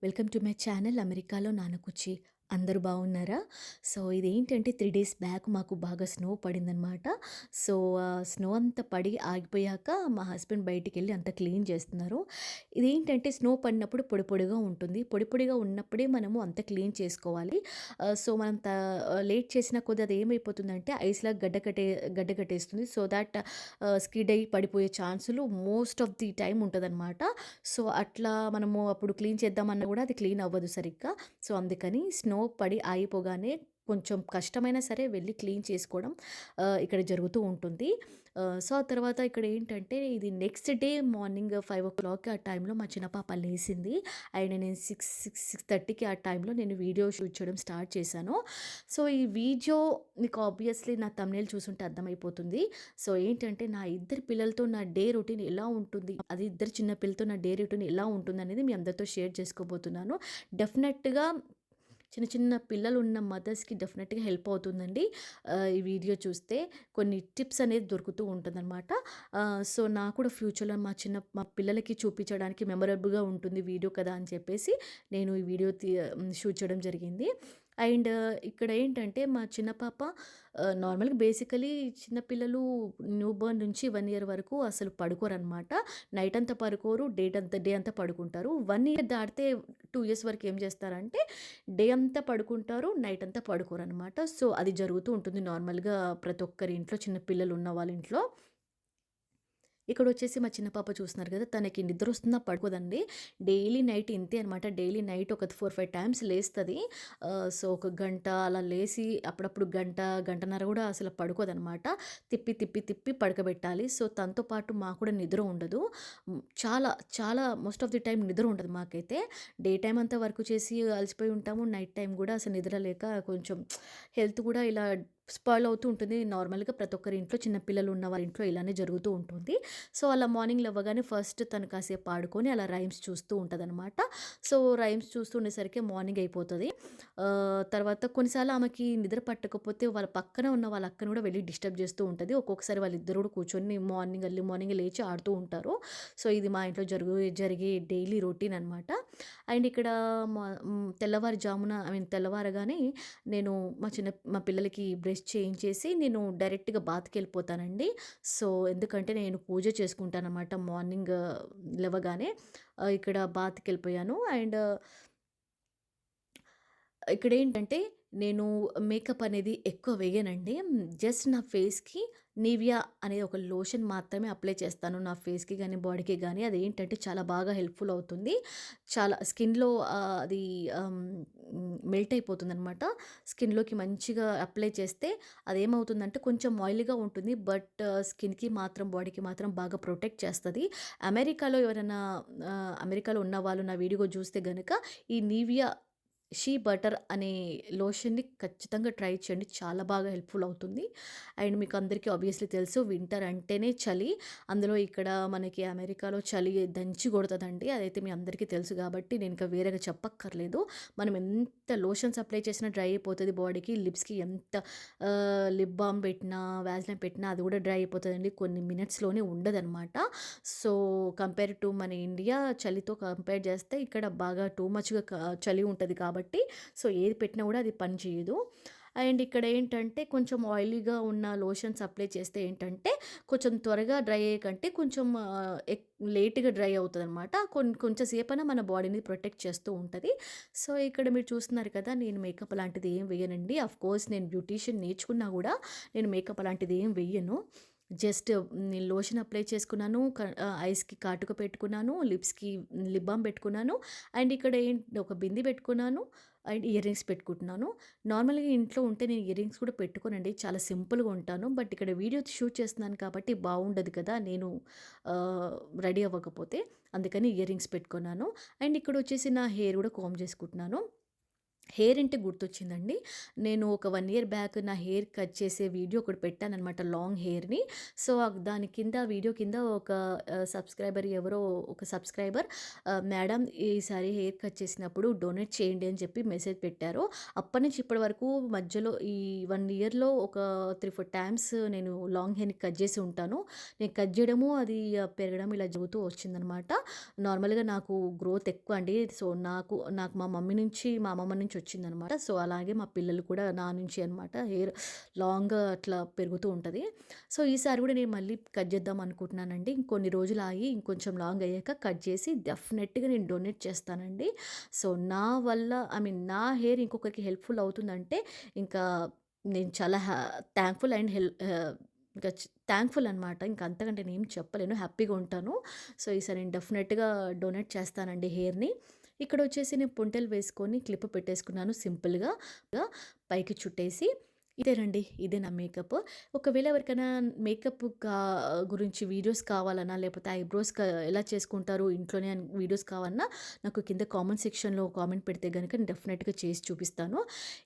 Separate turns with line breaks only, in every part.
Welcome to my channel అమెరికాలో నానకుచ్చి. అందరూ బాగున్నారా? సో ఇదేంటంటే 3 డేస్ బ్యాక్ మాకు బాగా స్నో పడిందనమాట. సో స్నో అంతా పడి ఆగిపోయాక మా హస్బెండ్ బయటికెళ్ళి అంతా క్లీన్ చేస్తున్నారు. ఇదేంటంటే స్నో పడినప్పుడు పొడి పొడిగా ఉంటుంది. పొడి పొడిగా ఉన్నప్పుడే మనము అంతా క్లీన్ చేసుకోవాలి. సో మనం లేట్ చేసిన కొద్దీ అది ఏమైపోతుందంటే ఐస్‌లాగా గడ్డ కట్టేస్తుంది. సో థాట్ స్కిడ్ అయ్యి పడిపోయే ఛాన్సులు మోస్ట్ ఆఫ్ ది టైమ్ ఉంటదనమాట. సో, అట్లా మనము అప్పుడు క్లీన్ చేద్దామన్నా గూడా అది క్లీన్ అవ్వదు సరిగ్గా. సో, అందుకని స్నో పడి ఆగిపోగానే కొంచెం కష్టమైనా సరే వెళ్లి క్లీన్ చేసుకోవడం ఇక్కడ జరుగుతూ ఉంటుంది. సో, ఆ తర్వాత ఇక్కడేంటంటే ఇది నెక్స్ట్ డే మార్నింగ్ 5:00 ఆ టైంలో మా చిన్న పాప లేసింది. అండ్ నేను 6:30కి ఆ టైంలో నేను వీడియో షూట్ చేయడం స్టార్ట్ చేశాను. సో, ఈ వీడియో మీకు ఆబ్వియస్‌లీ నా థంబ్‌నెయిల్ చూసుంటే అర్థమైపోతుంది. సో, ఏంటంటే నా ఇద్దరి పిల్లలతో నా డే రొటీన్ ఎలా ఉంటుంది, అది ఇద్దరు చిన్న పిల్లలతో నా డే రొటీన్ ఎలా ఉంటుందనేది మీ అందరితో షేర్ చేసుకోబోతున్నాను. డెఫినెట్‌గా చిన్న చిన్న పిల్లలున్న మదర్స్‌కి డెఫినెట్‌గా హెల్ప్ అవుతుందండి. ఈ వీడియో చూస్తే కొన్ని టిప్స్ అనేది దొరుకుతూ ఉంటుందనమాట. సో, నాకు కూడా ఫ్యూచర్‌లో మా పిల్లలకి చూపించడానికి మెమరబుల్‌గా ఉంటుంది వీడియో కదా అని చెప్పేసి నేను ఈ వీడియో షూట్ చేయడం జరిగింది. అండ్ ఇక్కడ ఏంటంటే మా చిన్న పాప నార్మల్‌గా బేసికలీ చిన్న పిల్లలు న్యూ బోర్న్ నుంచి 1 ఇయర్ వరకు అసలు పడుకోరనమాట. నైట్ అంతా పడుకోరు. డే అంతా పడుకుంటారు. 1 ఇయర్ దాటితే 2 ఇయర్స్ వరకు ఏం చేస్తారంటే డే అంతా పడుకుంటారు. నైట్ అంతా పడుకోరనమాట. సో, అది జరుగుతూ ఉంటుంది నార్మల్‌గా ప్రతి ఒక్కరి ఇంట్లో చిన్న పిల్లలు ఉన్న వాళ్ళ ఇంట్లో. ఇక్కడొచ్చేసి మా చిన్న పాప చూస్తున్నారు కదా! తనకి నిద్రొస్తున్నా పడుకోదండి. డైలీ నైట్ ఇంతే అనమాట. డైలీ నైట్ ఒక 4, 5 టైమ్స్ లేస్తది. సో, ఒక గంట అలా లేసి అప్పుడప్పుడు గంటన్నర కూడా అసలు పడుకోదనమాట. తిప్పి పడుకోబెట్టాలి. సో, తనతో పాటు మాకు కూడా నిద్ర ఉండదు. చాలా మోస్ట్ ఆఫ్ ది టైమ్ నిద్ర ఉండదు మాకైతే. డే టైమ్ అంతా వర్క్ చేసి అలసిపోయి ఉంటాము. నైట్ టైమ్ కూడా అసలు నిద్ర లేక కొంచెం హెల్త్ కూడా ఇలా స్పాయిల్ అవుతూ ఉంటుంది. నార్మల్‌గా ప్రతి ఒక్కరి ఇంట్లో చిన్న పిల్లలు ఉన్న వాళ్ళ ఇంట్లో ఇలానే జరుగుతూ ఉంటుంది. సో, అలా మార్నింగ్ లెవ్వగానే ఫస్ట్ తను కాసేపు ఆడుకొని అలా రైమ్స్ చూస్తూ ఉంటదనమాట. సో, రైమ్స్ చూస్తూ ఉండేసరికి మార్నింగ్ అయిపోతది. తర్వాత కొన్నిసార్లు ఆమెకి నిద్ర పట్టకపోతే వాళ్ళ పక్కన ఉన్న వాళ్ళ అక్కని కూడా వెళ్లి డిస్టర్బ్ చేస్తూ ఉంటది. ఒక్కొక్కసారి వాళ్ళిద్దరూ కూడా కూర్చొని ఎర్లీ మార్నింగే లేచి ఆడుతూ ఉంటారు. సో, ఇది మా ఇంట్లో జరిగే డైలీ రొటీన్ అనమాట. అండ్ ఇక్కడ తెల్లవారుజామున తెల్లవారగానే నేను మా పిల్లలకి బ్రష్ చేయించేసి నేను డైరెక్ట్‌గా బాత్‌కెళ్ళిపోతానండి. సో, ఎందుకంటే నేను పూజ చేసుకుంటాననమాట మార్నింగ్ లెవ్వగానే. ఇక్కడ బాత్‌కెళ్ళిపోయాను. అండ్ ఇక్కడేంటంటే, నేను మేకప్ అనేది ఎక్కువ వేయనండి. జస్ట్ నా ఫేస్‌కి నివియా అనే ఒక లోషన్ మాత్రమే అప్లై చేస్తాను. నా ఫేస్‌కి గానీ, బాడీకి గానీ. అదేంటంటే చాలా బాగా హెల్ప్‌ఫుల్ అవుతుంది. చాలా స్కిన్‌లో అది మెల్ట్ అయిపోతుందనమాట. స్కిన్‌లోకి మంచిగా అప్లై చేస్తే అదేమవుతుందంటే కొంచెం ఆయిలీగా ఉంటుంది. బట్ స్కిన్‌కి మాత్రం, బాడీకి మాత్రం బాగా ప్రొటెక్ట్ చేస్తది. అమెరికాలో ఉన్నవాళ్ళు నా వీడియో చూస్తే గనక ఈ నివియా షీ బటర్ అనే లోషన్‌ని ఖచ్చితంగా ట్రై చేయండి. చాలా బాగా హెల్ప్‌ఫుల్ అవుతుంది. అండ్ మీకు అందరికీ ఆబ్వియస్లీ తెలుసు వింటర్ అంటేనే చలి. అందులో ఇక్కడ మనకి అమెరికాలో చలి దంచి కొడతదండి. అదైతే మీ అందరికీ తెలుసు కాబట్టి నేను ఇంకా వేరేగా చెప్పక్కర్లేదు. మనం ఎంత లోషన్స్ అప్లై చేసినా డ్రై అయిపోతది బాడీకి. లిప్స్‌కి ఎంత లిప్ బామ్ పెట్టినా, వాజ్‌లైన్ పెట్టినా అది కూడా డ్రై అయిపోతదండి. కొన్ని మినిట్స్‌లోనే ఉండదనమాట. సో, కంపేర్ టు మన ఇండియా చలితో కంపేర్ చేస్తే ఇక్కడ బాగా టూ మచ్‌గా చలి ఉంటది కాబట్టి సో, ఏది పెట్టినా కూడా అది పని చేయదు. అండ్ ఇక్కడ ఏంటంటే కొంచెం ఆయిలీగా ఉన్న లోషన్స్ అప్లై చేస్తే ఏంటంటే కొంచెం త్వరగా డ్రై అయ్యే కంటే కొంచెం లేట్‌గా డ్రై అవుతదనమాట. కొంచెం సేపైనా మన బాడీని ప్రొటెక్ట్ చేస్తూ ఉంటది. సో, ఇక్కడ మీరు చూస్తున్నారు కదా! నేను మేకప్ అలాంటిది ఏం వేయనండి. ఆఫ్‌కోర్స్ నేను బ్యూటీషియన్ నేర్చుకున్నా గూడా నేను మేకప్ అలాంటిది ఏం వెయ్యను. జస్ట్ నేను లోషన్ అప్లై చేసుకున్నాను. ఐస్‌కి కాటుక పెట్టుకున్నాను. లిప్స్‌కి లిప్ బామ్ పెట్టుకున్నాను. అండ్ ఇక్కడ ఒక బింది పెట్టుకున్నాను. అండ్ ఇయర్ రింగ్స్ పెట్టుకుంటున్నాను. నార్మల్‌గా ఇంట్లో ఉంటే నేను ఇయర్ రింగ్స్ కూడా పెట్టుకోనండి. చాలా సింపుల్‌గా ఉంటాను. బట్ ఇక్కడ వీడియో షూట్ చేస్తున్నాను కాబట్టి బాగుండదు కదా! నేను రెడీ అవ్వకపోతే. అందుకని ఇయర్ రింగ్స్ పెట్టుకున్నాను. అండ్ ఇక్కడొచ్చేసి నా హెయిర్ కూడా కోంబ్ చేసుకుంటున్నాను. హెయిర్ అంటే గుర్తొచ్చిందండి. నేను ఒక 1 ఇయర్ బ్యాక్ నా హెయిర్ కట్ చేసే వీడియో ఒకటి పెట్టాననమాట లాంగ్ హెయిర్‌ని. సో, దాని కింద వీడియో కింద ఒక సబ్‌స్క్రైబర్ ఎవరో ఒక సబ్‌స్క్రైబర్ "మేడం ఈసారి హెయిర్ కట్ చేసినప్పుడు డొనేట్ చేయండి" అని చెప్పి మెసేజ్ పెట్టారు. అప్పటినుంచి ఇప్పటి వరకు మధ్యలో ఈ 1 ఇయర్‌లో ఒక 3, 4 టైమ్స్ నేను లాంగ్ హెయిర్‌ని కట్ చేసి ఉంటాను. నేను కట్ చేయడము, అది పెరగడం ఇలా జరుగుతూ వచ్చిందనమాట. నార్మల్‌గా నాకు గ్రోత్ ఎక్కువ అండి. సో, నాకు మా మమ్మీ నుంచి, మా అమ్మమ్మ నుంచి వచ్చిందనమాట. సో, అలాగే మా పిల్లలు కూడా నా నుంచి అనమాట. హెయిర్ లాంగ్‌గా అట్లా పెరుగుతూ ఉంటది. సో, ఈసారి కూడా నేను మళ్ళీ కట్ చేద్దాం అనుకుంటున్నానండి. ఇంకొన్ని రోజులు ఆగి ఇంకొంచెం లాంగ్ అయ్యాక కట్ చేసి డెఫినెట్‌గా నేను డొనేట్ చేస్తానండి. సో, నా వల్ల నా హెయిర్ ఇంకొకరికి హెల్ప్‌ఫుల్ అవుతుందంటే ఇంకా నేను చాలా థాంక్‌ఫుల్ అండ్ ఇంకా థాంక్‌ఫుల్ అనమాట. ఇంక అంతకంటే నేనేం చెప్పలేను. హ్యాపీగా ఉంటాను. సో, ఈసారి నేను డెఫినెట్‌గా డొనేట్ చేస్తానండి హెయిర్‌ని. ఇక్కడొచ్చేసి నేను పుంటెలు వేసుకొని క్లిప్ పెట్టేసుకున్నాను సింపుల్‌గా. పైకి చుట్టేసి ఇదేనండి. ఇదే నా మేకప్. ఒకవేళ ఎవరికైనా మేకప్ గురించి వీడియోస్ కావాలన్నా, లేకపోతే ఐబ్రోస్ ఎలా చేసుకుంటారు ఇంట్లోనే అని వీడియోస్ కావాలన్నా, నాకు కింద కామెంట్ సెక్షన్‌లో కామెంట్ పెడితే గనక నేను డెఫినెట్‌గా చేసి చూపిస్తాను.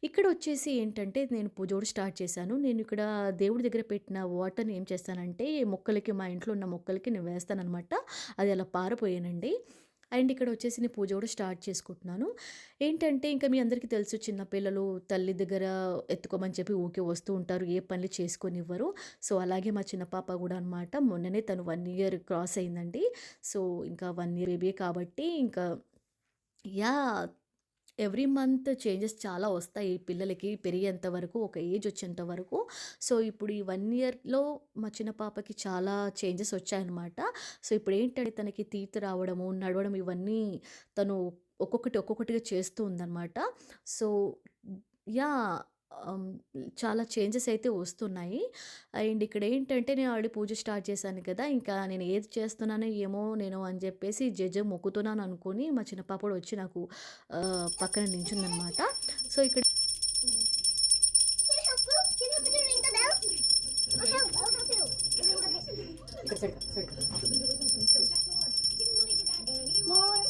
ఇక్కడొచ్చేసి ఏంటంటే నేను పూజ కూడా స్టార్ట్ చేశాను. నేను ఇక్కడ దేవుడి దగ్గర పెట్టిన వాటర్‌ని ఏం చేస్తానంటే మొక్కలకి, మా ఇంట్లో ఉన్న మొక్కలకి నేను వేస్తాననమాట. అది అలా పారిపోయానండి. అండ్ ఇక్కడొచ్చేసి నేను పూజ కూడా స్టార్ట్ చేసుకుంటున్నాను. ఏంటంటే ఇంకా మీ అందరికీ తెలుసు, చిన్న పిల్లలు తల్లి దగ్గర ఎత్తుకోమని చెప్పి ఊకే వస్తూ ఉంటారు. ఏ పనులు చేసుకోనివ్వరు. సో, అలాగే మా చిన్న పాప గూడా అనమాట. మొన్ననే తను 1 ఇయర్ క్రాస్ అయిందండి. సో, ఇంకా 1 ఇయర్ బేబీయే కాబట్టి ఇంకా యాహ్! ఎవ్రీ మంత్ చేంజెస్ చాలా వస్తాయి పిల్లలకి పెరిగేంత వరకు, ఒక ఏజ్ వచ్చేంత వరకు. సో, ఇప్పుడు ఈ 1 ఇయర్‌లో మా చిన్న పాపకి చాలా చేంజెస్ వచ్చాయన్నమాట. సో, ఇప్పుడేంటంటే తనకి తీత రావడము, నడవడం ఇవన్నీ తను ఒక్కొక్కటిగా చేస్తూ ఉందన్నమాట. So, yeah! ఆహ్, చాలా చేంజెస్ అయితే వస్తున్నాయి. అండ్ ఇక్కడేంటంటే నేను ఆల్రెడీ పూజ స్టార్ట్ చేశాను కదా! ఇంకా నేను ఏది చేస్తున్నానో ఏమో నేను అని చెప్పేసి మొక్కుతున్నాను అనుకోని మా చిన్న పాప కూడా వచ్చి నాకు పక్కన నించుందనమాట. సో, ఇక్కడ
Can I help you? Can you help me to ring the bell? I'll help you. Ring the bell.
ఇక్కడ సైడ్‌గా, సైడ్‌గా.
More.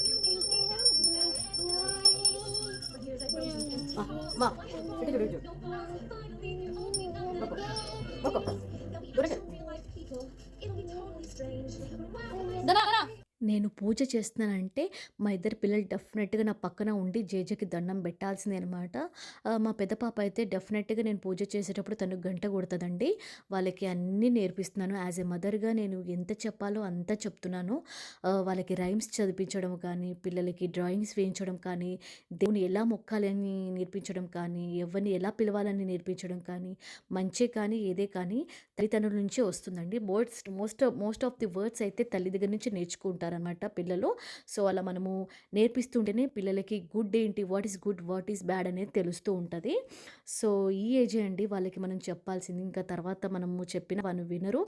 ఆ! మా ఇటు చూడు, ఇటు చూడు. మొక్కు. మొక్కు. దూరంగా. ధన నేను పూజ చేస్తున్నానంటే, మా ఇద్దరు పిల్లలు డెఫినెట్‌గా నా పక్కన ఉండి జేజేకి దండం పెట్టాల్సిందే అనమాట. మా పెద్ద పాప అయితే డెఫినెట్‌గా నేను పూజ చేసేటప్పుడు తను గంట కొడతదండి. వాళ్ళకి అన్నీ నేర్పిస్తున్నాను. యాజ్ ఎ మదర్‌గా నేను ఎంత చెప్పాలో అంత చెప్తున్నాను. వాళ్ళకి రైమ్స్ చదివించడం కానీ, పిల్లలకి డ్రాయింగ్స్ వేయించడం కానీ, దేవుని ఎలా మొక్కాలని నేర్పించడం కానీ, ఎవరిని ఎలా పిలవాలని నేర్పించడం కానీ, మంచే కానీ, ఏదే కానీ తల్లిదండ్రుల నుంచే వస్తుందండి. మోస్ట్ ఆఫ్ ది వర్డ్స్ అయితే తల్లి దగ్గర నుంచి నేర్చుకుంటారనమాట పిల్లలు. సో, అలా మనము నేర్పిస్తుంటేనే పిల్లలకి గుడ్ ఏంటి, what is good, what is bad అనేది తెలుస్తూ ఉంటది. సో, ఈ ఏజే అండి వాళ్ళకి మనం చెప్పాల్సింది. ఇంకా తర్వాత మనము చెప్పినా వాళ్ళు వినరు.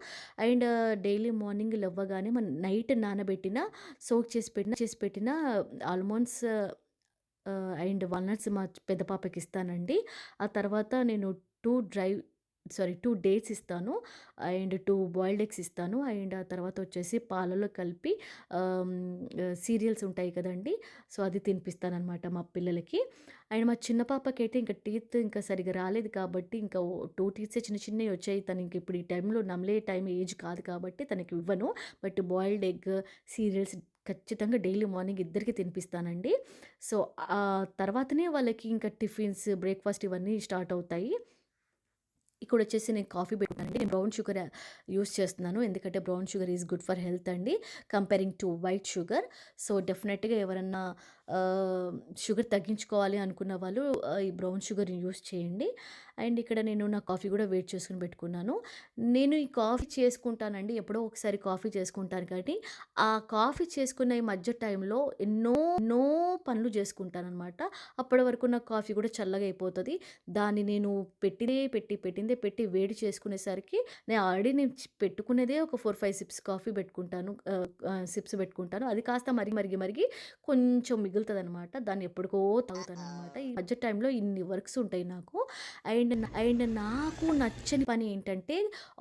అండ్ డైలీ మార్నింగ్ లెవ్వగానే మనం నైట్ నానబెట్టిన, సోక్ చేసి పెట్టిన ఆల్మండ్స్ అండ్ వాల్నట్స్ మా పెద్ద పాపకిస్తానండి. ఆ తర్వాత నేను 2 డ్రై 2 డేట్స్ ఇస్తాను. అండ్ 2 బాయిల్డ్ ఎగ్స్ ఇస్తాను. అండ్ ఆ తర్వాత వచ్చేసి పాలలో కలిపి సీరియల్స్ ఉంటాయి కదండీ! సో, అది తినిపిస్తాననమాట మా పిల్లలకి. అండ్ మా చిన్న పాపకైతే ఇంకా టీత్ ఇంకా సరిగ్గా రాలేదు కాబట్టి ఇంకా 2 టీత్సే చిన్న చిన్నయి వచ్చాయి. తనకి ఇప్పుడు ఈ టైంలో నమిలే ఏజ్ కాదు కాబట్టి తనకి ఇవ్వను. బట్ బాయిల్డ్ ఎగ్, సీరియల్స్ ఖచ్చితంగా డైలీ మార్నింగ్ ఇద్దరికీ తినిపిస్తానండి. సో, తర్వాతనే వాళ్ళకి ఇంకా టిఫిన్స్, బ్రేక్‌ఫాస్ట్ ఇవన్నీ స్టార్ట్ అవుతాయి. ఇక్కడొచ్చేసి నేను కాఫీ పెట్టుకున్నానండి. నేను బ్రౌన్ షుగర్ యూజ్ చేస్తున్నాను. ఎందుకంటే brown sugar is good for health అండి. Comparing to white sugar. So, డెఫినెట్‌గా ఎవరన్నా ఆహ్, షుగర్ తగ్గించుకోవాలి అనుకున్న వాళ్ళు ఈ బ్రౌన్ షుగర్‌ని యూజ్ చేయండి. అండ్ ఇక్కడ నేను నా కాఫీ కూడా వేడి చేసుకొని పెట్టుకున్నాను. నేను ఈ కాఫీ చేసుకుంటానండి. ఎప్పుడో ఒకసారి కాఫీ చేసుకుంటాను కానీ, ఆ కాఫీ చేసుకున్న ఈ మధ్య టైంలో ఎన్నో పనులు చేసుకుంటాననమాట. అప్పటి వరకు నా కాఫీ కూడా చల్లగా అయిపోతది. దాన్ని నేను పెట్టిందే పెట్టి వేడి చేసుకునేసరికి నేను పెట్టుకునేదే ఒక 4, 5 సిప్స్ కాఫీ పెట్టుకుంటాను. సిప్స్ పెట్టుకుంటాను. అది కాస్త మరిగి కొంచెం మిగులుతదనమాట. దాన్ని ఎప్పటికో తాగుతాననమాట. ఈ మధ్య టైంలో ఇన్ని వర్క్స్ ఉంటాయి నాకు. అండ్ నాకు నచ్చని పని ఏంటంటే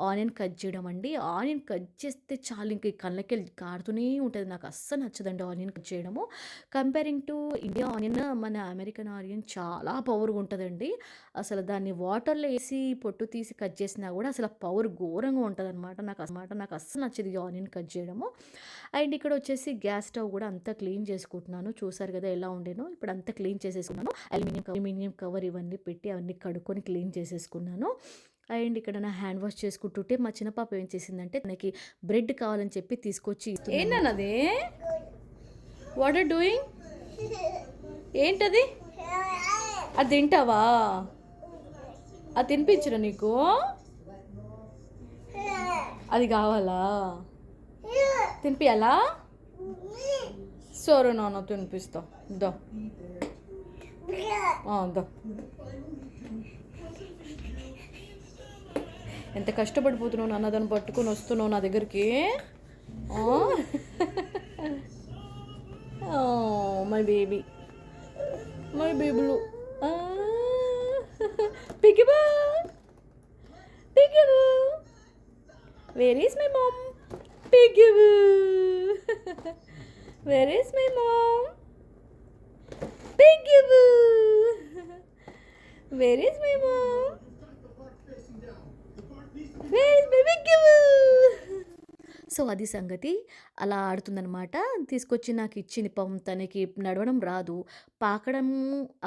ఆనియన్ కట్ చేయడం అండి. ఆనియన్ కట్ చేస్తే చాలు ఇంక కళ్ళకెళ్ళి కారుతూనే ఉంటది. నాకు అస్సలు నచ్చదండి ఆనియన్ కట్ చేయడము. కంపేరింగ్ టు ఇండియా ఆనియన్, మన అమెరికన్ ఆనియన్ చాలా పవర్‌గా ఉంటదండి. అసలు దాన్ని వాటర్‌లో ఏసి పొట్టు తీసి కట్ చేసినా గూడా అసలు పవర్ ఘోరంగా ఉంటదనమాట. నాకు అస్సలు నచ్చదు ఈ ఆనియన్ కట్ చేయడము. అండ్ ఇక్కడొచ్చేసి గ్యాస్ స్టవ్ గూడా అంతా క్లీన్ చేసుకుంటున్నాను. చూసారు గదా ఎలా ఉండేనో. ఇప్పుడంతా క్లీన్ చేసేసుకున్నాను. అల్యూమినియం కవర్ ఇవన్నీ పెట్టి అవన్నీ కడుక్కొని క్లీన్ చేసేసుకున్నాను. అండ్ ఇక్కడ నా హ్యాండ్ వాష్ చేసుకుంటుంటే మా చిన్న పాప ఏం చేసిందంటే తనకి బ్రెడ్ కావాలని చెప్పి తీసుకొచ్చి ఇస్తుందనమాట.
ఏంటన్నది? What are doing? ఏంటది? అది తింటావా? అది తినిపించరా నీకు? అది కావాలా? తినిపియాలా? సరే నాన్న తినిపిస్తా. దా దా. ఎంత కష్టపడిపోతున్నావు నాన్న, దాన్ని పట్టుకొని వస్తున్నావు నా దగ్గరికి. మై బేబీ, మై బేబులు. పిగిబా, పిగిబు, వేర్ ఈస్ మై మామ్? పిగిబు, వేర్ ఈస్ మై మామ్? పిగిబు, where is my mom? Where is my పిగిబు?
సో అది సంగతి. అలా ఆడుతుందనమాట. తీసుకొచ్చి నాకిచ్చింది. పాపం తనకి నడవడం రాదు. పాకడము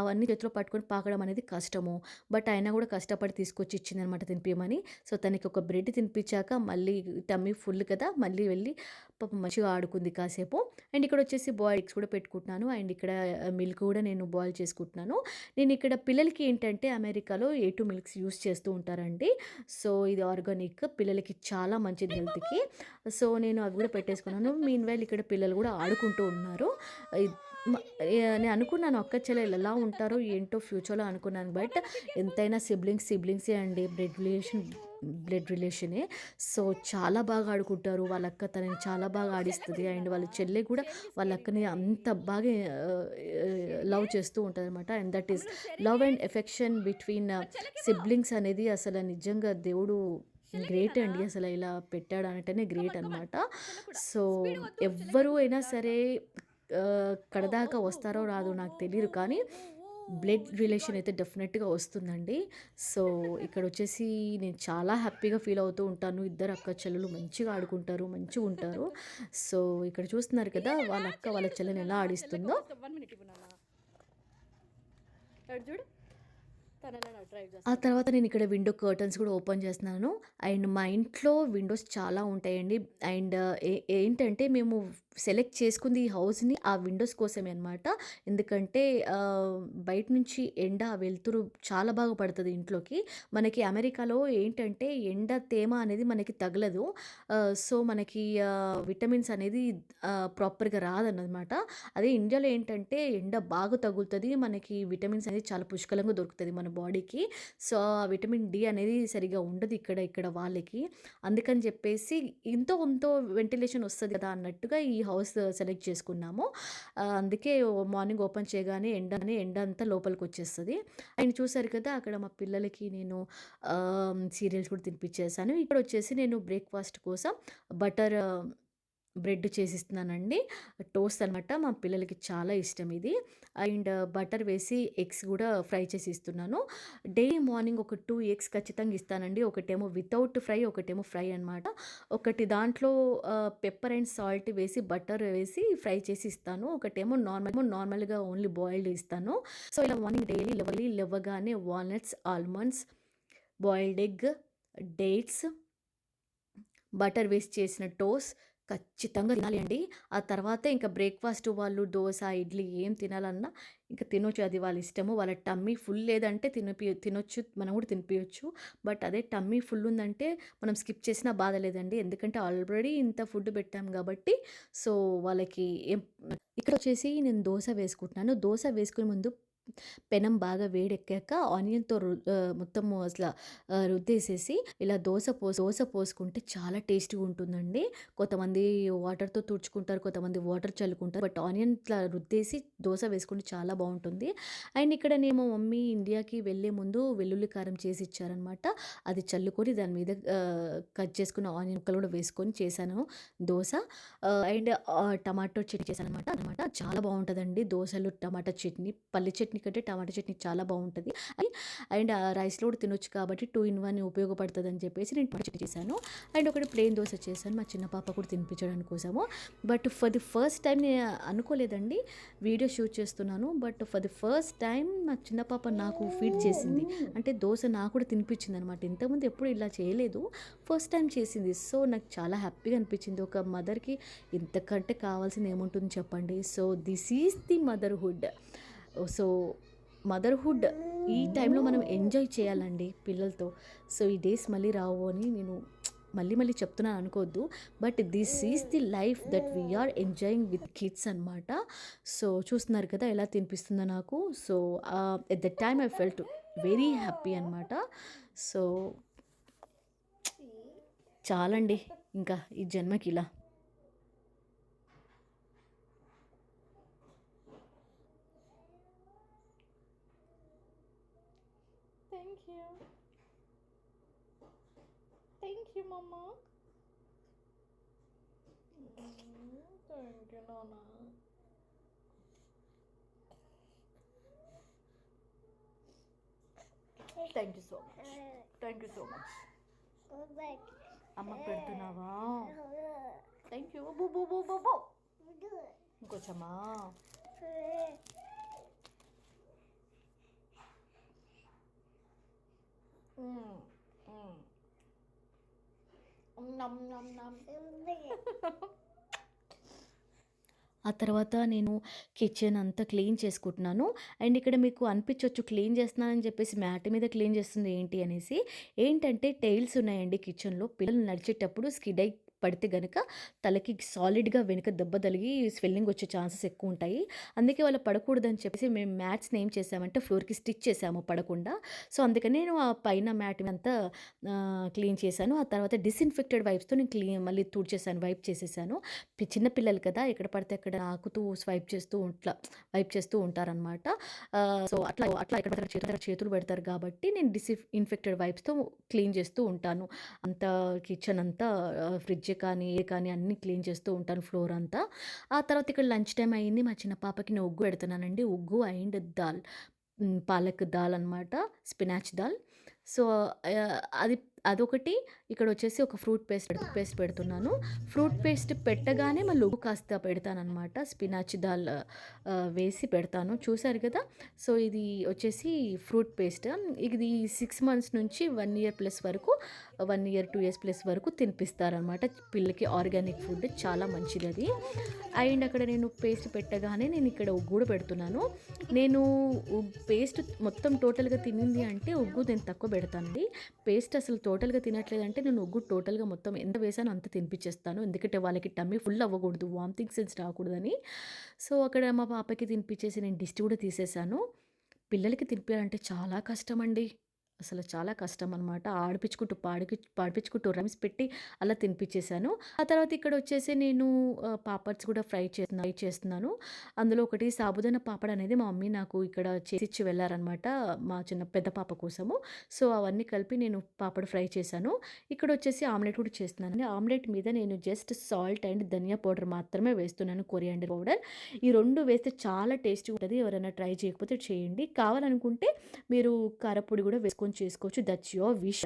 అవన్నీ చేతిలో పట్టుకొని పాకడం అనేది కష్టము. బట్ అయినా గూడా కష్టపడి తీసుకొచ్చి ఇచ్చిందనమాట తినిపియమని. సో తనకి ఒక బ్రెడ్ తినిపించాక మళ్ళీ టమ్మీ ఫుల్ కదా! మళ్ళీ వెళ్ళి పాపం మంచిగా ఆడుకుంది కాసేపు. అండ్ ఇక్కడొచ్చేసి బాయిల్డ్ ఎగ్స్ కూడా పెట్టుకుంటున్నాను. అండ్ ఇక్కడ మిల్క్ కూడా నేను బాయిల్ చేసుకుంటున్నాను. నేనిక్కడ పిల్లలకి ఏంటంటే అమెరికాలో A2 మిల్క్స్ యూజ్ చేస్తూ ఉంటారండి. సో ఇది ఆర్గానిక్. పిల్లలకి చాలా మంచిది హెల్త్‌కి. సో నేను అవి కూడా పెట్టేసుకున్నాను. మీన్‌వైల్ ఇక్కడ పిల్లలు కూడా ఆడుకుంటూ ఉన్నారు. ఇద్ మ నేను అనుకున్నాను అక్క చెల్లెలు ఎలా ఉంటారో ఏంటో ఫ్యూచర్‌లో అనుకున్నాను. బట్ ఎంతైనా సిబ్లింగ్సే అండి. బ్లడ్ రిలేషనే. సో చాలా బాగా ఆడుకుంటారు. వాళ్ళ అక్క తనని చాలా బాగా ఆడిస్తది. అండ్ వాళ్ళ చెల్లె కూడా వాళ్ళ అక్కని అంత బాగా లవ్ చేస్తూ ఉంటదనమాట. And that is love and affection between siblings అనేది అసలు నిజంగా దేవుడు గ్రేట్ అండి. అసలు ఇలా పెట్టాడంటేనే గ్రేట్ అనమాట. సో ఎవ్వరు అయినా సరే కడదాకా వస్తారో రాదో నాకు తెలీదు. కానీ బ్లడ్ రిలేషన్ అయితే డెఫినెట్‌గా వస్తుందండి. సో ఇక్కడొచ్చేసి నేను చాలా హ్యాపీగా ఫీల్ అవుతూ ఉంటాను. ఇద్దరు అక్క చెల్లెలు మంచిగా ఆడుకుంటారు. మంచిగుంటారు. సో ఇక్కడ చూస్తున్నారు కదా! వాళ్ళ అక్క వాళ్ళ చెల్లెని ఎలా ఆడిస్తుందో.
1 మినిట్ ఇవ్వు నాన్న. అటు చూడు. తనెలా డ్రైవ్
ఆ
చేస్తాడు.
తర్వాత నేను ఇక్కడ విండో కర్టన్స్ కూడా ఓపెన్ చేస్తున్నాను. అండ్ మా ఇంట్లో విండోస్ చాలా ఉంటాయండి. అండ్ ఏంటంటే మేము సెలెక్ట్ చేసుకుంది ఈ హౌస్‌ని ఆ విండోస్ కోసమే అనమాట. ఎందుకంటే బయట నుంచి ఎండ, వెలుతురు చాలా బాగా పడతది ఇంట్లోకి. మనకి అమెరికాలో ఏంటంటే ఎండ, తేమ అనేది మనకి తగలదు. సో మనకి విటమిన్స్ అనేది ప్రాపర్‌గా రాదనమాట. అదే ఇండియాలో ఏంటంటే ఎండ బాగా తగులుతది. మనకి విటమిన్స్ అనేది చాలా పుష్కలంగా దొరుకుతది మన బాడీకి. సో, ఆ విటమిన్ డి అనేది సరిగ్గా ఉండదు ఇక్కడ వాళ్ళకి. అందుకని చెప్పేసి ఇంతో కొంతో వెంటిలేషన్ వస్తది కదా అన్నట్టుగా ఈ హౌస్ సెలెక్ట్ చేసుకున్నాము. అందుకే మార్నింగ్ ఓపెన్ చేయగానే ఎండ అంతా లోపలికొచ్చేస్తది. అండ్ చూసారు కదా! అక్కడ మా పిల్లలకి నేను సీరియల్స్ కూడా తినిపించేసాను. ఇక్కడొచ్చేసి నేను బ్రేక్‌ఫాస్ట్ కోసం బటర్ బ్రెడ్ చేసిస్తున్నానండి. టోస్ట్ అనమాట. మా పిల్లలకి చాలా ఇష్టం ఇది. అండ్ బటర్ వేసి ఎగ్స్ గూడా ఫ్రై చేసి ఇస్తున్నాను. డైలీ మార్నింగ్ ఒక 2 ఎగ్స్ ఖచ్చితంగా ఇస్తానండి. ఒకటేమో వితౌట్ ఫ్రై, ఒకటేమో ఫ్రై అనమాట. ఒకటి దాంట్లో పెప్పర్ అండ్ సాల్ట్ వేసి, బటర్ వేసి ఫ్రై చేసి ఇస్తాను. ఒకటేమో నార్మల్‌గా ఓన్లీ బాయిల్డ్ ఇస్తాను. సో, ఇలా మార్నింగ్ డైలీ లేవగానే walnuts, almonds, boiled egg, dates, butter వేసి చేసిన టోస్ట్ ఖచ్చితంగా తినాలి అండి. ఆ తర్వాత ఇంకా బ్రేక్‌ఫాస్ట్ వాళ్ళు దోస, ఇడ్లీ ఏం తినాలన్నా ఇంక తినొచ్చు. అది వాళ్ళ ఇష్టము. వాళ్ళ టమ్మీ ఫుల్ లేదంటే తినొచ్చు. మనం కూడా తినిపియొచ్చు. బట్ అదే టమ్మీ ఫుల్ ఉందంటే మనం స్కిప్ చేసినా బాధ లేదండి. ఎందుకంటే ఆల్రెడీ ఇంత ఫుడ్ పెట్టాం కాబట్టి సో వాళ్ళకి ఏం ఇక్కడొచ్చేసి నేను దోస వేసుకుంటున్నాను. దోస వేసుకునే ముందు పెనం బాగా వేడెక్కాక ఆనియన్‌తో మొత్తము రుద్దేసేసి ఇలా దోస పోసుకుంటే చాలా టేస్టీగా ఉంటుందండి. కొంతమంది వాటర్‌తో తుడుచుకుంటారు. కొంతమంది వాటర్ చల్లుకుంటారు. బట్ ఆనియన్ ఇట్లా రుద్దేసి దోస వేసుకుంటే చాలా బావుంటుంది. అండ్ ఇక్కడ మా మమ్మీ ఇండియాకి వెళ్ళే ముందు వెల్లుల్లి కారం చేసి ఇచ్చారనమాట. అది చల్లుకొని దాని మీద కట్ చేసుకున్న ఆనియన్ ముక్కలు కూడా వేసుకొని చేశాను దోస. అండ్ టమాటో చట్నీ చేశాననమాట. చాలా బావుంటదండి. దోసలు టమాటా చట్నీ, పల్లి చట్నీ కంటే టమాటా చట్నీ చాలా బావుంటది. అండ్ రైస్‌లో కూడా తినొచ్చు కాబట్టి 2 ఇన్ 1 ఉపయోగపడతదని చెప్పేసి నేను టమాటా చట్నీ చేశాను. అండ్ ఒకటి ప్లెయిన్ దోస చేశాను. మా చిన్న పాప కూడా తినిపించడానికి కోసము. But for the first time నేను అనుకోలేదండి వీడియో షూట్ చేస్తున్నాను. But for the first time మా చిన్న పాప నాకు ఫీడ్ చేసింది. అంటే దోస నాకు కూడా తినిపించిందనమాట. ఇంతకుముందు ఎప్పుడు ఇలా చేయలేదు. ఫస్ట్ టైం చేసింది. సో, నాకు చాలా హ్యాపీగా అనిపించింది. ఒక మదర్‌కి ఇంతకంటే కావాల్సింది ఏముంటుంది చెప్పండి. So, this is the motherhood. So, motherhood ఈ టైంలో మనం ఎంజాయ్ చేయాలండి పిల్లలతో. సో, ఈ డేస్ మళ్ళీ రావు అని నేను మళ్ళీ చెప్తున్నాను అనుకోవద్దు. But this is the life that we are enjoying with kids అనమాట. సో, చూస్తున్నారు కదా ఎలా తినిపిస్తుందో నాకు. So, at that time I felt very happy అనమాట. సో, చాలండి ఇంకా ఈ జన్మకి ఇలా.
Thank you. Thank you, Mama. Thank you, Nana.
Thank you so much. Thank you so much.
Go back.
అమ్మకి పెడుతున్నావా?
Uh,
thank you. బో బో బో బో బో.
do it.
ఇంకొంచెమా? నమ్ నమ్ నమ్. ఆ తర్వాత నేను కిచెన్ అంతా క్లీన్ చేసుకుంటున్నాను. అండ్ ఇక్కడ మీకు అనిపించొచ్చు క్లీన్ చేస్తున్నానని చెప్పేసి మ్యాట్ మీద క్లీన్ చేస్తుంది ఏంటి అనేసి. ఏంటంటే టైల్స్ ఉన్నాయండి కిచెన్‌లో. పిల్లలు నడిచేటప్పుడు స్కిడ్ అయి పడితే గనక తలకి సాలిడ్‌గా వెనక దెబ్బ తగిలి స్వెల్లింగ్ వచ్చే ఛాన్సెస్ ఎక్కువ ఉంటాయి. అందుకే వాళ్ళు పడకూడదని చెప్పేసి మేము మ్యాట్స్‌ని ఏం చేసామంటే ఫ్లోర్‌కి స్టిచ్ చేసాము పడకుండా. సో, అందుకని నేను ఆ పైన మ్యాట్ అంతా క్లీన్ చేశాను. ఆ తర్వాత డిస్‌ఇన్ఫెక్టెడ్ వైప్స్‌తో నేను మళ్ళీ తుడిచేసాను. వైప్ చేసేసాను. చిన్న పిల్లలు కదా ఎక్కడ పడితే అక్కడ నాకుతూ స్వైప్ చేస్తూ వైప్ చేస్తూ ఉంటారనమాట. సో, అట్లా ఎక్కడ పడితే అక్కడ చేతులు పెడతారు కాబట్టి నేను ఇన్ఫెక్టెడ్ వైప్స్‌తో క్లీన్ చేస్తూ ఉంటాను. అంతా కిచెన్ అంతా ఫ్రిడ్జ్ కానీ అన్నీ క్లీన్ చేస్తూ ఉంటాను ఫ్లోర్ అంతా. ఆ తర్వాత ఇక్కడ లంచ్ టైమ్ అయింది. మా చిన్న పాపకి నేను ఉగ్గు పెడుతున్నానండి. ఉగ్గు అండ్ దాల్. పాలక్ దాల్ అనమాట. స్పినాచ్ దాల్. సో, అది అదొకటి. ఇక్కడొచ్చేసి ఒక ఫ్రూట్ పేస్ట్ పెడుతున్నాను. ఫ్రూట్ పేస్ట్ పెట్టగానే మళ్ళీ ఉగ్గు కాస్త పెడతాననమాట. స్పినాచ్ దాల్ వేసి పెడతాను. చూసారు కదా! సో, ఇది వచ్చేసి ఫ్రూట్ పేస్ట్. ఇది 6 మంత్స్ నుంచి 1 ఇయర్ ప్లస్ వరకు 1 ఇయర్ 2 ఇయర్స్ ప్లస్ వరకు తినిపిస్తారనమాట. పిల్లలకి ఆర్గానిక్ ఫుడ్ చాలా మంచిదది. అండ్ అక్కడ నేను పేస్ట్ పెట్టగానే నేను ఇక్కడ ఉగ్గు కూడా పెడుతున్నాను. నేను పేస్ట్ మొత్తం టోటల్‌గా తినింది అంటే ఉగ్గు నేను తక్కువ పెడతానండి. పేస్ట్ అసలు టోటల్‌గా తినట్లేదంటే నేను ఉగ్గు టోటల్‌గా మొత్తం ఎంత వేసానో అంత తినిపించేస్తాను. ఎందుకంటే వాళ్ళకి టమ్మీ ఫుల్ అవ్వకూడదు. వామిటింగ్ సెన్స్ రాకూడదని. సో, అక్కడ మా పాపకి తినిపించేసి నేను దిష్టి కూడా తీసేసాను. పిల్లలకి తినిపియాలంటే చాలా కష్టమండి. అసలు చాలా కష్టం అనమాట. పాడిపించుకుంటూ రైమ్స్ పెట్టి అలా తినిపించేసాను. ఆ తర్వాత ఇక్కడొచ్చేసి నేను పాపడ్స్ కూడా ఫ్రై చేస్తున్నాను. అందులో ఒకటి సాబుదానా పాపడ్ అనేది మా మమ్మీ నాకు ఇక్కడ చేసిచ్చి వెళ్ళారనమాట. మా పెద్ద పాప కోసము. సో, అవన్నీ కలిపి నేను పాపడ్ ఫ్రై చేశాను. ఇక్కడొచ్చేసి ఆమ్లెట్ కూడా చేస్తున్నానండి. ఆమ్లెట్ మీద నేను జస్ట్ సాల్ట్ అండ్ ధనియా పౌడర్ మాత్రమే వేస్తున్నాను. Coriander powder. ఈ 2 వేస్తే చాలా టేస్టీగా ఉంటది. ఎవరైనా ట్రై చేయకపోతే చేయండి. కావాలనుకుంటే మీరు కారపొడి కూడా వేసుకొని చేసుకోవచ్చు. That's your wish.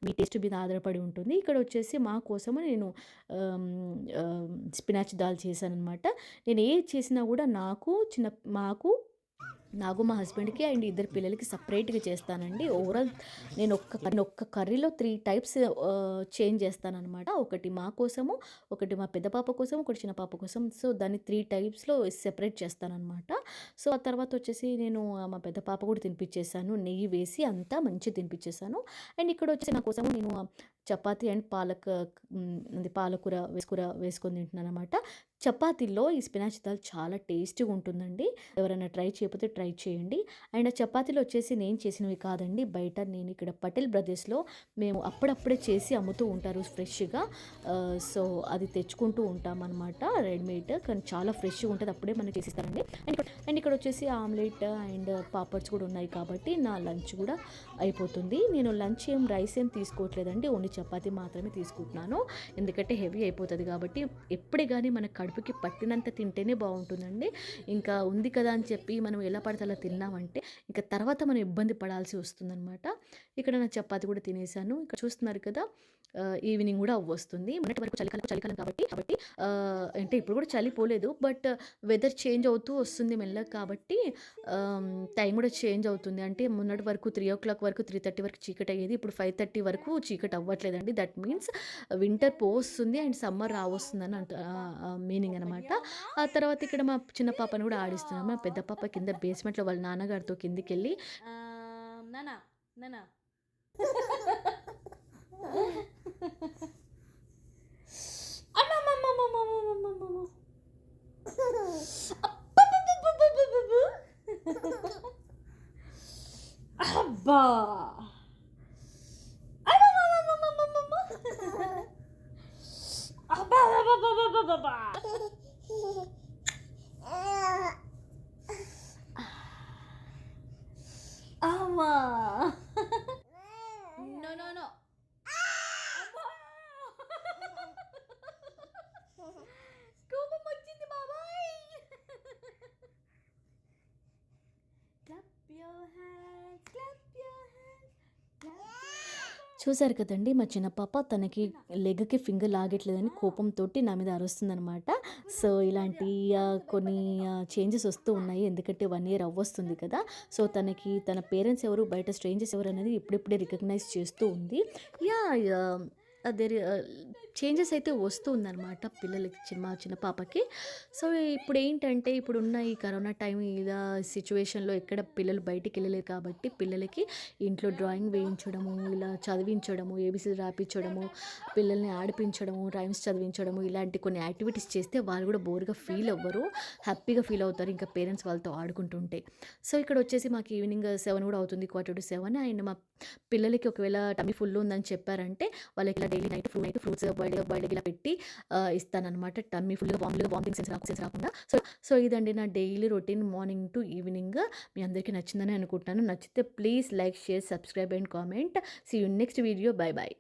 Me taste మీద ఆధారపడి ఉంటుంది. ఇక్కడ వచ్చేసి మా కోసము నేను స్పినాచ్ దాల్ చేశాననమాట. నేను ఏది చేసినా కూడా నాకు మా హస్బెండ్‌కి అండ్ ఇద్దరు పిల్లలకి సెపరేట్‌గా చేస్తానండి. ఓవరాల్ నేను ఒక్క కర్రీలో 3 టైప్స్ చేంజ్ చేస్తాననమాట. ఒకటి మా కోసము, ఒకటి మా పెద్ద పాప కోసం, ఒకటి చిన్న పాప కోసం. సో, దాన్ని 3 టైప్స్‌లో సెపరేట్ చేస్తాననమాట. సో, ఆ తర్వాత వచ్చేసి నేను మా పెద్ద పాప కూడా తినిపించేసాను. నెయ్యి వేసి అంతా మంచిగా తినిపించేసాను. అండ్ ఇక్కడ వచ్చేసి నా కోసము నేను చపాతీ అండ్ పాలకూర వేసుకొని తింటున్నాననమాట. చపాతీలో ఈ స్పినాచ్ దాల్ చాలా టేస్టీగా ఉంటుందండి. ఎవరైనా ట్రై చేయకపోతే ట్రై చేయండి. అండ్ ఆ చపాతీలు వచ్చేసి నేను చేసినవి కాదండి. బయట నేను ఇక్కడ పటేల్ బ్రదర్స్‌లో మేము అప్పుడప్పుడే చేసి అమ్ముతూ ఉంటారు ఫ్రెష్‌గా. సో, అది తెచ్చుకుంటూ ఉంటామనమాట రెడీమేడ్. కానీ చాలా ఫ్రెష్‌గా ఉంటది. అప్పుడే మనకి చేసిస్తారండి. అండ్ ఇక్కడ వచ్చేసి ఆమ్లెట్ అండ్ పాపడ్స్ కూడా ఉన్నాయి కాబట్టి నా లంచ్ కూడా అయిపోతుంది. నేను లంచ్ రైస్ ఏం తీసుకోవట్లేదండి. ఓన్లీ చపాతీ మాత్రమే తీసుకుంటున్నాను. ఎందుకంటే హెవీ అయిపోతది కాబట్టి ఎప్పుడే గాని మన కడుపుకి పట్టినంత తింటేనే బావుంటుందండి. ఇంకా ఉంది కదా అని చెప్పి మనం ఎలా పడితే అలా తిన్నామంటే ఇంక తర్వాత మనం ఇబ్బంది పడాల్సి వస్తుందనమాట. ఇక్కడ నా చపాతీ కూడా తినేసాను. ఇక్కడ చూస్తున్నారు కదా! ఈవినింగ్ కూడా అవ్వొస్తుంది. మొన్నటి వరకు చలికాలం కాబట్టి అంటే ఇప్పుడు కూడా చలి పోలేదు. బట్ వెదర్ చేంజ్ అవుతూ వస్తుంది మెల్లగా కాబట్టి టైం కూడా చేంజ్ అవుతుంది. అంటే మొన్నటి వరకు 3:00 వరకు 3:30 వరకు చీకటయ్యేది. ఇప్పుడు 5:30 వరకు చీకటి అవ్వట్లేదండి. దట్ మీన్స్ వింటర్ పోస్తుంది అండ్ సమ్మర్ రావస్తుందని మీనింగ్ అనమాట. ఆ తర్వాత ఇక్కడ మా చిన్న పాపను కూడా ఆడిస్తున్నాము. మా పెద్ద పాప కింద బేస్మెంట్‌లో వాళ్ళ నాన్నగారితో కిందకెళ్ళి
నాన్న నాన్న అమ్మమ్మమ్మమ్మమ్మమ్మమ్మమ్మమ్మ. అబ్బా అమ్మమ్మమ్మమ్మమ్మమ్మ. అబ్బబ్బబ్బబ్బబ్బబ్బా. అమ్మా. No no no. అబ్బా. కోపం వచ్చింది బాబాయ్. Clap your hands, clap your hands, clap your hands.
చూసారు కదండీ! మా చిన్న పాప తనకి లెగ్‌కి ఫింగర్ లాగట్లేదని కోపంతోటి నా మీద అరుస్తుందనమాట. సో, ఇలాంటి కొన్ని చేంజెస్ వస్తూ ఉన్నాయి. ఎందుకంటే 1 ఇయర్ అవ్వొస్తుంది కదా! సో, తనకి తన పేరెంట్స్ ఎవరు, బయట స్ట్రేంజర్స్ ఎవరు అనేది ఇప్పుడిప్పుడే రికగ్నైజ్ చేస్తూ ఉంది. యాహ్! దేర్ చేంజెస్ అయితే వస్తూ ఉందనమాట పిల్లలకి మా చిన్న పాపకి. సో, ఇప్పుడేంటంటే ఇప్పుడున్న ఈ కరోనా టైం ఇలా సిట్యుయేషన్‌లో ఎక్కడ పిల్లలు బయటికెళ్ళలేరు కాబట్టి పిల్లలకి ఇంట్లో డ్రాయింగ్ వేయించడము, ఇలా చదివించడము, ఏబీసీలు రాపిచ్చడము, పిల్లల్ని ఆడిపించడము, రైమ్స్ చదివించడము ఇలాంటి కొన్ని యాక్టివిటీస్ చేస్తే వాళ్ళు కూడా బోర్‌గా ఫీల్ అవ్వరు. హ్యాపీగా ఫీల్ అవుతారు ఇంకా పేరెంట్స్ వాళ్ళతో ఆడుకుంటుంటే. సో, ఇక్కడ వచ్చేసి మాకు ఈవినింగ్ 7 కూడా అవుతుంది. 7:45 అండ్ మా పిల్లలకి ఒకవేళ టమ్మీ ఫుల్ ఉందని చెప్పారంటే వాళ్ళకి ఇలా డైలీ నైట్ ఫ్రూట్స్ బాయిల్డ్ ఇలా పెట్టి ఇస్తాననమాట. టమ్మీ ఫుల్‌గా వామిటింగ్ సెన్స్ రాకుండా. సో, ఇదండి నా daily routine morning to evening. మీ అందరికీ నచ్చిందని అనుకుంటున్నాను. నచ్చితే please like, share, subscribe and comment. See you next video. Bye by.